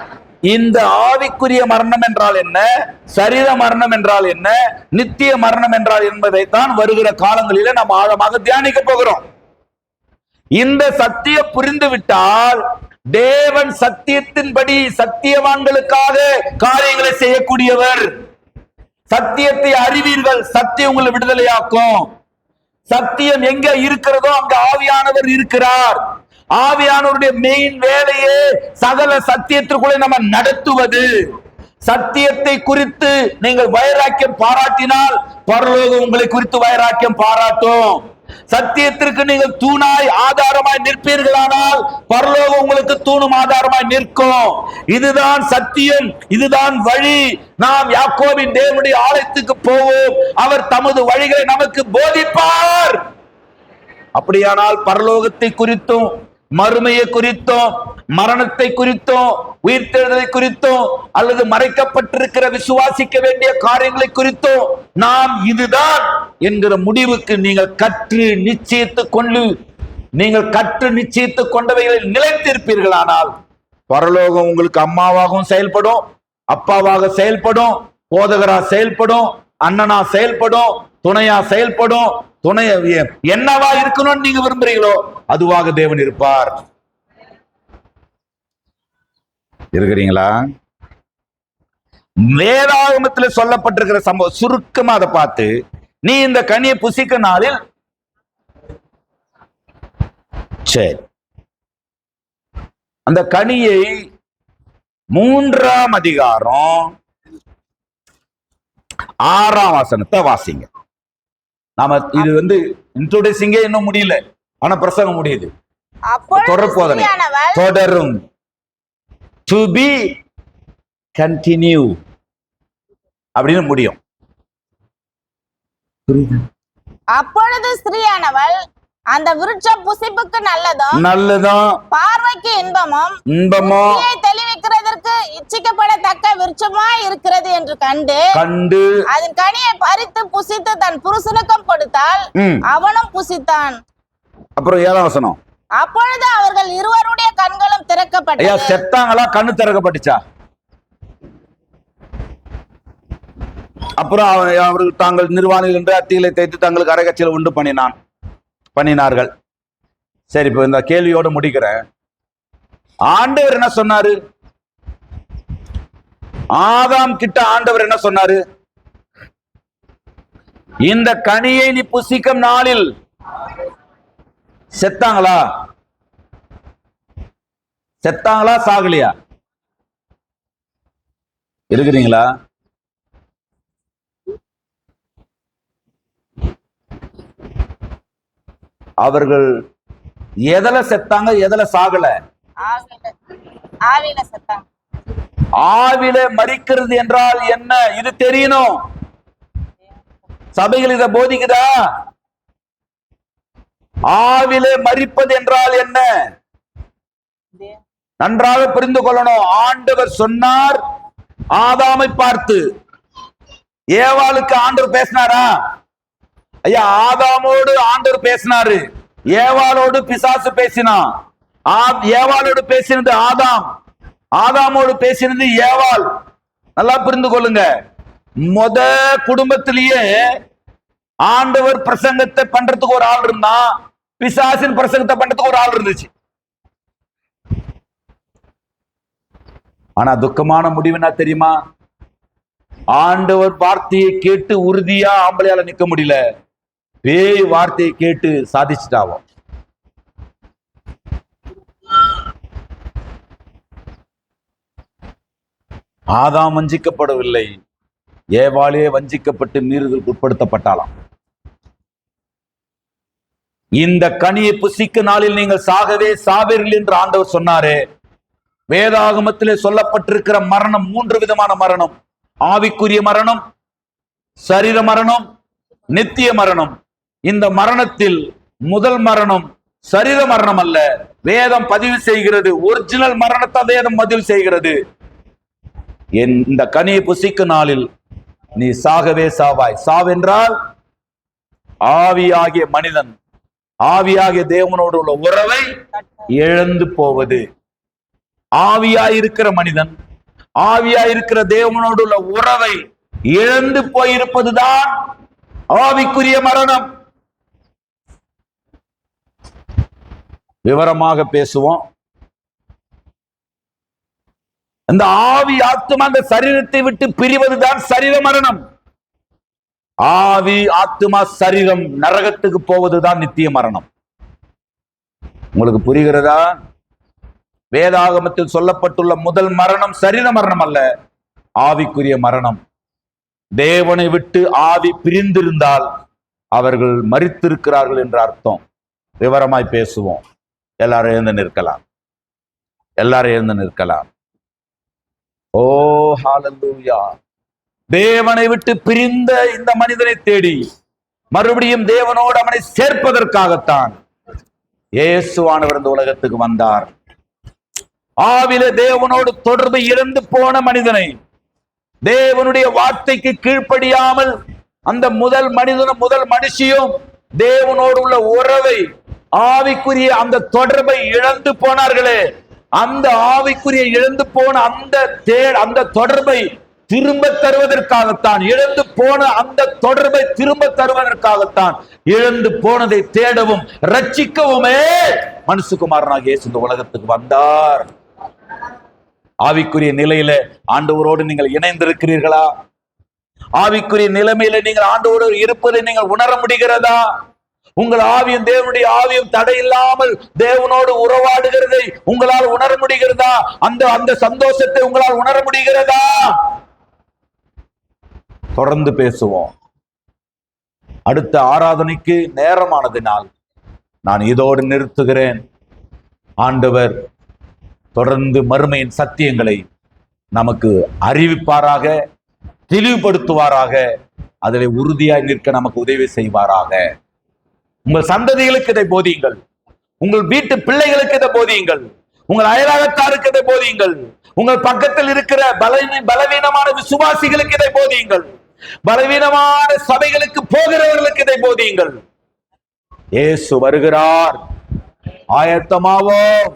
இந்த ஆவிக்குரிய மரணம் என்றால் என்ன, சரீர மரணம் என்றால் என்ன, நித்திய மரணம் என்றால் என்பதைத்தான் வருகிற காலங்களில நாம் ஆழமாக தியானிக்க போகிறோம். இந்த சத்தியம் புரிந்து விட்டால் தேவன் சத்தியத்தின்படி சத்தியவான்களுக்காக காரியங்களை செய்யக்கூடியவர். சத்தியத்தை அறிவீர்கள், சத்தியம் உங்களை விடுதலையாக்கும். சத்தியம் எங்க இருக்கிறதோ அங்க ஆவியானவர் இருக்கிறார். ஆவியானவருடைய மெயின் வேலையே சகல சத்தியத்திற்குள்ளே நம்ம நடத்துவது. சத்தியத்தை குறித்து நீங்கள் வைராக்கியம் பாராட்டினால் பரலோகம் உங்களை குறித்து வைராக்கியம் பாராட்டும். சத்தியத்திற்கு நீங்கள் தூணாய் ஆதாரமாய் நிற்பீர்களானால் பரலோகம் உங்களுக்கு தூணும் ஆதாரமாய் நிற்கும். இதுதான் சத்தியம், இதுதான் வழி. நாம் யாக்கோபின் தேவனுடைய ஆலயத்துக்கு போவோம், அவர் தமது வழிகளை நமக்கு போதிப்பார். அப்படியானால் பரலோகத்தை குறித்தும் மறுமையை குறித்தும் மரணத்தை குறித்தும் உயிர்த்தெழுதலை குறித்தும் அல்லது மறைக்கப்பட்டிருக்கிற விசுவாசிக்க வேண்டிய காரியங்களை குறித்தும் நாம் இதுதான் என்கிற முடிவுக்கு நீங்கள் கற்று நிச்சயித்துக் கொண்டவைகளில் நிலைத்திருப்பீர்களானால் பரலோகம் உங்களுக்கு அம்மாவாகவும் செயல்படும், அப்பாவாக செயல்படும், போதகரா செயல்படும், அண்ணனா செயல்படும், துணையா செயல்படும். துணை என்னவா இருக்கணும்னு நீங்க விரும்புறீங்களோ அதுவாக தேவன் இருப்பார். இருக்கிறீங்களா? வேதாகமத்தில் சொல்லப்பட்டிருக்கிற சம்பவம் சுருக்கமா அதை பார்த்து, நீ இந்த கனியை புசிக்க நாளில் சரி, அந்த கனியை 3ஆம் அதிகாரம் 6ஆம் வசனத்தை வாசிங்க. நாம இது இன்ட்ரோடியூசிங்கே இன்னும் முடியல, ஆனா பிரசங்கம் முடியுது. தொடரும். டு பி கண்டினியூ அப்படின்னு முடியும். அப்பொழுது ஸ்திரீயானவள் அந்த விருட்சம் புசிப்புக்கு நல்லதும் பார்வைக்கு இன்பமும் தெளிவிக்கிறதற்கு இச்சிக்கப்படத்தக்க விருட்சமாய் இருக்கிறது என்று கண்டு அதன் கனியை பறித்து புசித்து தன் புருஷனுக்கும் கொடுத்தால் அவனும் புசித்தான். அப்புறம் 7ஆம் வசனம். அப்பொழுது அவர்கள் இருவருடைய கண்களும் திறக்கப்பட்டது. செத்தாங்களா? கண்ணு திறக்கப்பட்டுச்சா? அப்புறம் அவர்கள் தாங்கள் நிர்வாணிகள் என்று அத்திகளை தைத்து தங்களுக்கு அரைக்கச்சில உண்டு பண்ணினார்கள். சரி, இப்ப இந்த கேள்வியோட முடிக்கிறேன். ஆண்டவர் என்ன சொன்னாரு? ஆதாம் கிட்ட ஆண்டவர் என்ன சொன்னாரு? இந்த கனியை நீ புசிக்கும் நாளில் செத்தாங்களா? செத்தாங்களா சாகலையா? இருக்கிறீங்களா? அவர்கள் எதுல செத்தாங்க, எதுல சாகல? ஆவியில செத்தாங்க. ஆவில மரிக்கிறது என்றால் என்ன? இது தெரியணும். சபைகள் இதை போதிக்குதா? ஆவிலே மரிப்பது என்றால் என்ன? நன்றாக புரிந்து கொள்ளணும். ஆண்டவர் சொன்னார் ஆதாமை பார்த்து. ஏவாளுக்கு ஆண்டவர் பேசினாரா? ஐயா, ஆதாமோடு ஆண்டவர் பேசினாரு, ஏவாளோடு பிசாசு பேசினான். ஏவாளோடு பேசினது ஆதாம், ஆதாமோடு பேசினது ஏவாள். நல்லா புரிந்து கொள்ளுங்க. முத குடும்பத்திலேயே ஆண்டவர் பிரசங்கத்தை பண்றதுக்கு ஒரு ஆள் இருந்தான், பிசாசின் பிரசங்கத்தை பண்றதுக்கு ஒரு ஆள் இருந்துச்சு. ஆனா துக்கமான முடிவு என்ன தெரியுமா? ஆண்டவர் வார்த்தையை கேட்டு உறுதியா ஆம்பளையால நிக்க முடியல, பேய் வார்த்தையை கேட்டு சாதிச்சுட்டாவும். ஆதாம் வஞ்சிக்கப்படவில்லை, ஏவாளே வஞ்சிக்கப்பட்டு மீறுதலுக்கு உட்படுத்தப்பட்டாலாம். இந்த கனியை புசிக்க நாளில் நீங்கள் சாகவே சாவீர்கள் என்று ஆண்டவர் சொன்னாரே. வேதாகமத்திலே சொல்லப்பட்டிருக்கிற மரணம் 3 விதமான மரணம்: ஆவிக்குரிய மரணம், சரீர மரணம், நித்திய மரணம். இந்த மரணத்தில் முதல் மரணம் சரீர மரணம் அல்ல, வேதம் பதிவு செய்கிறது. ஒரிஜினல் மரணத்தை வேதம் பதிவு செய்கிறது. இந்த கனியை புசிக்கும் நாளில் நீ சாகவே சாவாய். சாவென்றால் ஆவியாகிய மனிதன், ஆவியாகிய தேவனோடு உள்ள உறவை இழந்து போவது. ஆவியாயிருக்கிற மனிதன், ஆவியாயிருக்கிற தேவனோடு உள்ள உறவை இழந்து போயிருப்பதுதான் ஆவிக்குரிய மரணம். விவரமாக பேசுவோம். அந்த ஆவி ஆத்மா அந்த சரீரத்தை விட்டு பிரிவதுதான் சரீர மரணம். ஆவி ஆத்மா சரீரம் நரகத்துக்கு போவதுதான் நித்திய மரணம். உங்களுக்கு புரிகிறதா? வேதாகமத்தில் சொல்லப்பட்டுள்ள முதல் மரணம் சரீர மரணம் அல்ல, ஆவிக்குரிய மரணம். தேவனை விட்டு ஆவி பிரிந்திருந்தால் அவர்கள் மரித்திருக்கிறார்கள் என்ற அர்த்தம். விவரமாய் பேசுவோம். எல்லாரும் எழுந்து நிற்கலாம், எல்லாரும் எழுந்து நிற்கலாம். ஓ ஹல்லேலூயா! தேவனை விட்டு பிரிந்த இந்த மனிதனை தேடி மறுபடியும் தேவனோடு அவனை சேர்ப்பதற்காகத்தான் இயேசுவானவர் இந்த உலகத்துக்கு வந்தார். ஆவில தேவனோடு தொடர்பு இழந்து போன மனிதனை, தேவனுடைய வார்த்தைக்கு கீழ்ப்படியாமல் அந்த முதல் மனிதனும் முதல் மனுஷியும் தேவனோடு உள்ள உறவை, ஆவிக்குரிய அந்த தொடர்பை இழந்து போனார்களே, அந்த ஆவிக்குரிய இழந்து போன அந்த தொடர்பை திரும்ப தருவதற்காகத்தான், இழந்து போன அந்த தொடர்பை திரும்ப தருவதற்காகத்தான், இழந்து போனதை தேடவும் ரட்சிக்கவுமே மனுஷகுமாரனாகிய இயேசு இந்த உலகத்துக்கு வந்தார். ஆவிக்குரிய நிலையில ஆண்டவரோடு நீங்கள் இணைந்திருக்கிறீர்களா? ஆவிக்குரிய நிலைமையில நீங்கள் ஆண்டவரோடு இருப்பதை நீங்கள் உணர முடிகிறதா? உங்கள் ஆவியும் தேவனுடைய ஆவியும் தடையில்லாமல் தேவனோடு உறவாடுகிறதை உங்களால் உணர முடிகிறதா? அந்த சந்தோஷத்தை உங்களால் உணர முடிகிறதா? தொடர்ந்து பேசுவோம். அடுத்த ஆராதனைக்கு நேரமானதினால் நான் இதோடு நிறுத்துகிறேன். ஆண்டவர் தொடர்ந்து மறுமையின் சத்தியங்களை நமக்கு அறிவிப்பாராக, தெளிவுபடுத்துவாராக, அதில் உறுதியாய் நிற்க நமக்கு உதவி செய்வாராக. உங்கள் சந்ததிகளுக்கு இதை போதியுங்கள், உங்கள் வீட்டு பிள்ளைகளுக்கு இதை போதியுங்கள், உங்கள் அயலாகத்தாருக்கு இதை போதியுங்கள், உங்கள் பக்கத்தில் இருக்கிற பலவீனமான விசுவாசிகளுக்கு இதை போதியுங்கள், பலவீனமான சபைகளுக்கு போகிறவர்களுக்கு இதை போதியுங்கள். இயேசு வருகிறார், ஆயத்தமாவோம்,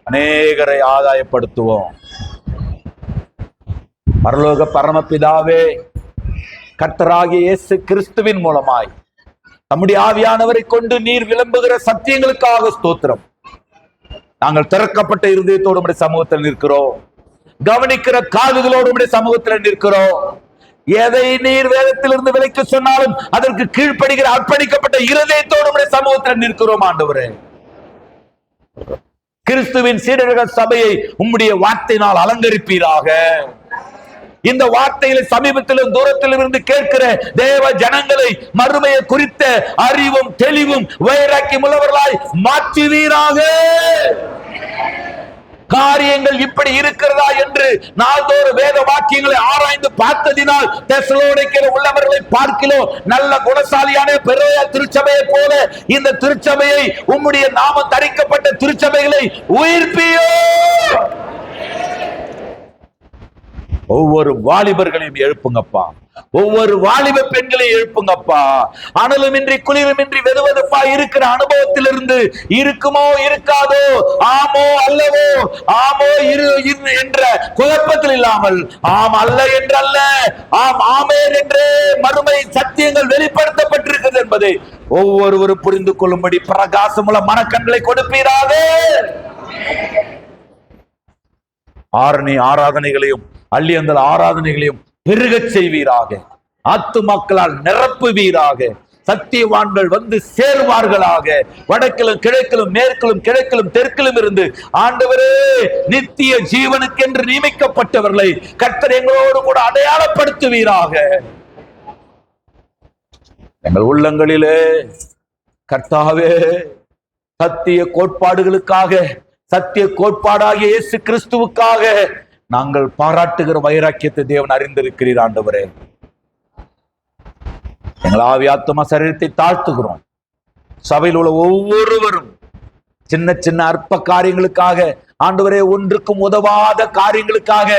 அநேகரை ஆதாயப்படுத்துவோம். பரலோக பரமபிதாவே, கர்த்தராகிய இயேசு கிறிஸ்துவின் மூலமாய் நம்முடைய ஆவியானவரை கொண்டு நீர் விளம்புகிற சத்தியங்களுக்காக ஸ்தோத்திரம். நாங்கள் திறக்கப்பட்ட இருதயத்தோடு உம்முடைய சமூகத்தில் நிற்கிறோம். கவனிக்கிற காதுகளோடு உம்முடைய சமூகத்தில் நிற்கிறோம். எதை நீர் வேதத்திலிருந்து விலைக்கு சொன்னாலும் அதற்கு கீழ்ப்படுகிற அர்ப்பணிக்கப்பட்ட இருதயத்தோடு உம்முடைய சமூகத்தில் நிற்கிறோம் ஆண்டவரே. கிறிஸ்துவின் சீடர்கள் சபையை உம்முடைய வார்த்தையினால் அலங்கரிப்பீராக. இந்த வார்த்தைகளை சமீபத்திலும் தூரத்திலும் இருந்து கேட்கிற தேவ ஜனங்களை மறுமையை குறித்த அறிவும் தெளிவும் வைராக்கியம் உள்ளவர்களாய் மாற்றுவீராக. காரியங்கள் இப்படி இருக்கிறதா என்று நாள்தோறும் வேத வாக்கியங்களை ஆராய்ந்து பார்த்ததினால் தெசலோனிக்கேயில் உள்ளவர்களை பார்க்கிறோம். நல்ல குணசாலியான பெரிய திருச்சபையை போல இந்த திருச்சபையை உம்முடைய நாமம் தரிக்கப்பட்ட திருச்சபைகளை உயிர்ப்பியோ. ஒவ்வொரு வாலிபர்களையும் எழுப்புங்கப்பா. ஒவ்வொரு வாலிப பெண்களையும் எழுப்புங்கப்பா. அனலுமின்றி குளிருமின்றி வெதுவெதுப்பா இருக்கிற அனுபவத்திலிருந்து இருக்குமோ இருக்காதோ, ஆமோ அல்லவோ, ஆமோ இரு என்ற குழப்பத்தில் இல்லாமல் ஆம் அல்ல என்றல்ல, ஆம் ஆமேன் என்று மறுமை சத்தியங்கள் வெளிப்படுத்தப்பட்டிருக்கிறது என்பதை ஒவ்வொருவரும் புரிந்து கொள்ளும்படி பிரகாசமுள்ள மனக்கண்களை கொடுப்பீராக. ஆரணி ஆராதனைகளையும் அள்ளியந்தல் ஆராதனைகளையும் பெருகச் செய்வீராக. ஆத்துமாக்களால் நிரப்புவீராக. சத்தியவான்கள் வந்து சேர்வார்களாக. வடக்கிலும் கிழக்கிலும் மேற்கிலும் கிழக்கிலும் தெற்கிலும் இருந்து ஆண்டவரே நித்திய ஜீவனுக்கென்று நியமிக்கப்பட்டவர்களை கர்த்தர் எங்களோடு கூட அடையாளப்படுத்துவீராக. எங்கள் உள்ளங்களிலே கர்த்தாவே சத்திய கோட்பாடுகளுக்காக, சத்திய கோட்பாடாகிய இயேசு கிறிஸ்துவுக்காக நாங்கள் பாராட்டுகிற வைராக்கியத்தை தேவன் அறிந்திருக்கிறீர் ஆண்டவரே. எங்கள் ஆவி ஆத்துமா சரீரத்தை தாழ்த்துகிறோம். சபையில் உள்ள ஒவ்வொருவரும் சின்ன சின்ன அற்ப காரியங்களுக்காக ஆண்டவரே, ஒன்றுக்கும் உதவாத காரியங்களுக்காக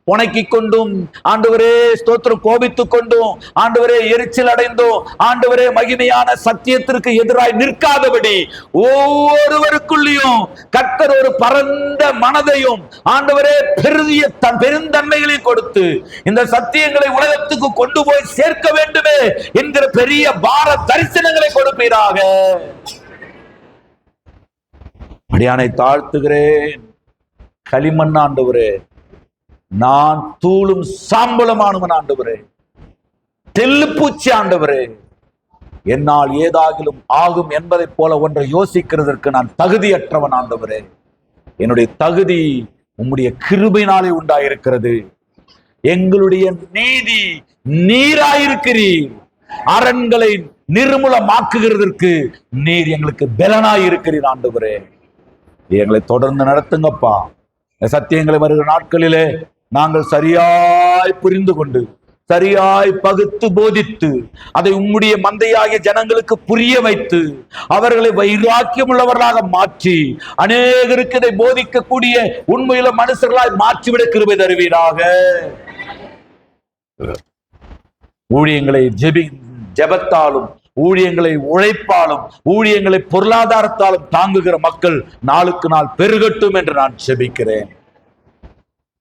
புனைக்கிக் கொண்டும் ஆண்டவரே ஸ்தோத்திரம் கோபித்துக் கொண்டும் ஆண்டவரே எரிச்சல் அடைந்தோம் ஆண்டவரே மகிமையான சத்தியத்திற்கு எதிராய் நிற்காதபடி ஒவ்வொருவருக்குள்ளேயும் கர்த்தர் ஒரு பரந்த மனதையும் ஆண்டவரே பெரிய பெருந்தன்மைகளையும் கொடுத்து இந்த சத்தியங்களை உலகத்துக்கு கொண்டு போய் சேர்க்க வேண்டுமே என்கிற பெரிய பார தரிசனங்களை கொடுப்பீராக. அடியானை தாழ்த்துகிறேன். களிமண் ஆண்டவரே, நான் தூளும் சாம்பலமானவன் ஆண்டவரே, தெல்லுப்பூச்சி ஆண்டவரே, என்னால் ஏதாகிலும் ஆகும் என்பதை போல ஒன்றை யோசிக்கிறதற்கு நான் தகுதியற்றவன் ஆண்டவரே. என்னுடைய தகுதி உம்முடைய கிருபையினாலே உண்டாயிருக்கிறது. எங்களுடைய நீதி நீராயிருக்கிறீர். அரண்களை நிர்மூலமாக்குகிறதற்கு நீர் எங்களுக்கு பலனாயிருக்கிறீர் ஆண்டவரே. எங்களை தொடர்ந்து நடத்துங்கப்பா. சத்தியங்களை வருகிற நாட்களிலே நாங்கள் சரியாய் புரிந்து கொண்டு சரியாய் பகுத்து போதித்து அதை உம்முடைய மந்தையாகிய ஜனங்களுக்கு புரிய வைத்து அவர்களை வைராக்கியம் உள்ளவர்களாக மாற்றி அநேகருக்கு இதை போதிக்கக்கூடிய உண்மையில மனுஷர்களாய் மாற்றிவிட கிருபை தருவீராக. ஊழியங்களை ஜெபத்தாலும் ஊழியங்களை உழைப்பாலும் ஊழியங்களை பொருளாதாரத்தாலும் தாங்குகிற மக்கள் நாளுக்கு நாள் பெருகட்டும் என்று நான் ஜெபிக்கிறேன்.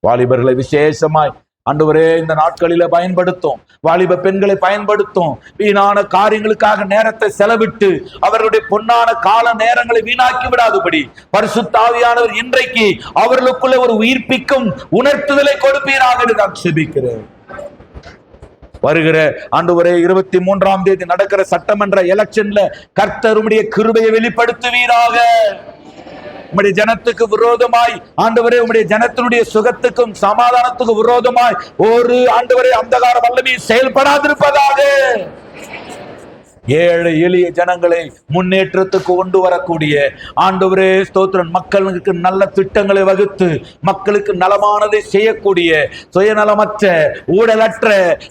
வாலிபர்களை விசேஷமாய் ஆண்டவரே இந்த நாட்களில பயன்படுத்தும். வாலிப பெண்களை பயன்படுத்தும். வீணான காரியங்களுக்காக நேரத்தை செலவிட்டு அவர்களுடைய பொன்னான கால நேரங்களை வீணாக்கி விடாதபடி பரிசுத்த ஆவியானவர் இன்றைக்கு அவர்களுக்குள்ள ஒரு உயிர்ப்பிக்கும் உணர்த்துதலை கொடுப்பீராக என்று நான் ஜெபிக்கிறேன். வருகிற ஆண்டவரே 23ஆம் தேதி நடக்கிற சட்டமன்ற எலெக்ஷன்ல கர்த்தருடைய கிருபையை வெளிப்படுத்துவீராக. உம்முடைய ஜனத்துக்கு விரோதமாய் ஆண்டவரே, உம்முடைய ஜனத்தினுடைய சுகத்துக்கும் சமாதானத்துக்கும் விரோதமாய் ஒரு ஆண்டவரே அந்தகார வல்லமை செயல்படாதிருப்பதாக. ஏழை எளிய ஜனங்களை முன்னேற்றத்துக்கு கொண்டு வரக்கூடிய ஆண்டவரே ஸ்தோத்திரன், மக்களுக்கு நல்ல திட்டங்களை வகுத்து மக்களுக்கு நலமானதை செய்யக்கூடிய சுயநலமற்ற ஊழலற்ற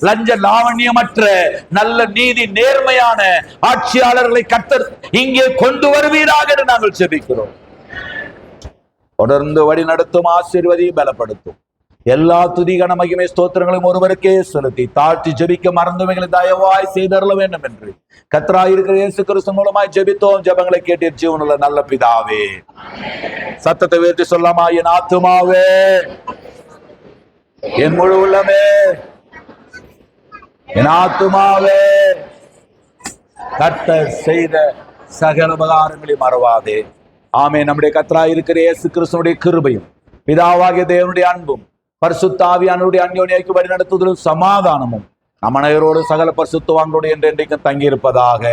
லஞ்ச லாவண்யமற்ற நல்ல நீதி நேர்மையான ஆட்சியாளர்களை கர்த்தர் இங்கே கொண்டு வருவீராக என்று நாங்கள் ஜெபிக்கிறோம். தொடர்ந்து வழி நடத்தும், ஆசீர்வதி பலப்படுத்தும். எல்லா துதி கன மகிமை ஸ்தோத்திரங்களையும் ஒருவருக்கே செலுத்தி தாழ்த்தி ஜெபிக்க மறந்தவைகளை தயவாய் செய்தருள வேண்டும் என்று கர்த்தராயிருக்கிற இயேசு கிறிஸ்து மூலமாய் ஜெபித்தோம். ஜெபங்களை கேட்டு ஜீவனுள்ள நல்ல பிதாவே. சத்தத்தை உயர்த்தி சொல்லாமா? என் ஆத்துமாவே, என் முழு உள்ளமே, என் ஆத்துமாவே கர்த்தர் செய்த சகல உபகாரங்களை மறவாதே. ஆமே. நம்முடைய கர்த்தராய் இருக்கிற இயேசு கிறிஸ்துவினுடைய கிருபையும் பிதாவாகிய தேவனுடைய அன்பும் பரிசுத்த ஆவியானவருடைய அந்யோன்யத்தை வழி நடத்துதலும் சமாதானமும் நம் அனைவரோடு சகல பரிசுத்தவான்களோடு என்றென்றைக்கும் தங்கியிருப்பதாக.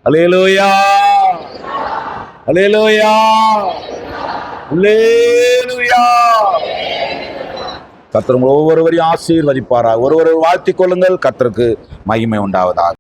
அல்லேலூயா, அல்லேலூயா, அல்லேலூயா. கர்த்தர் ஒவ்வொருவரையும் ஆசீர்வதிப்பாராக. ஒருவரை வாழ்த்திக் கொள்ளுங்கள். கர்த்தருக்கு மகிமை உண்டாவதாக.